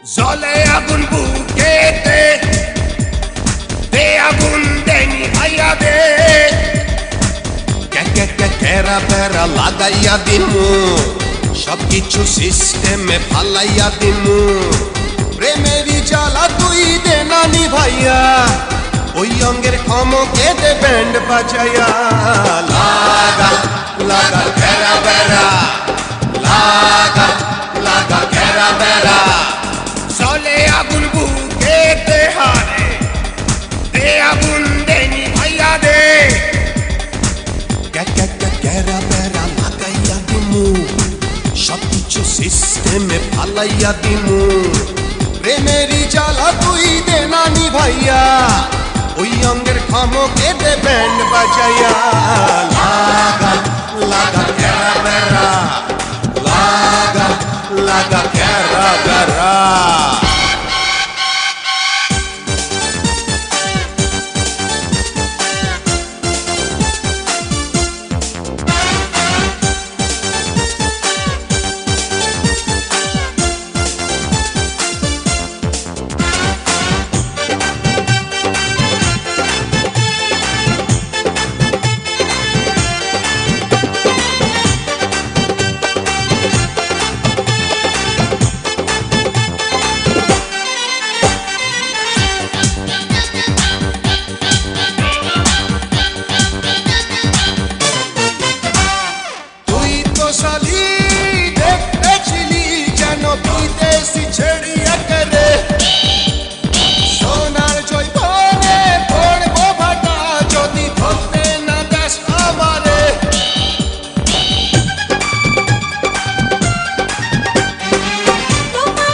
জলে আগুন বুকেতে দে আগুন দেনি ভাইয়া দে কেরা বেড়া লাগাইয়া দিমু সবকিছু সিস্টেমে ফালাইয়া দিমু প্রেমেরই জ্বালা তুই দে নানি ভাইয়া ওই অঙ্গের ক্ষমকে দে ব্যান্ড বাজাইয়া লাগা লাগা কেরা বেড়া লাগা লাগা কেরা বেড়া জলে আগুন বুকেতে হারে দে আগুন দেনি ভাইয়া দে কেরা বেড়া লাগাইয়া দিমু সবকিছু সিস্টেমে ফালাইয়া দিমু প্রেমেরই জ্বালা তুই দে নানি ভাইয়া ওই অঙ্গের ক্ষমকে দে ব্যান্ড বাজাইয়া লাগা লাগা কেরা বেড়া লাগা লাগা কেরা বেড়া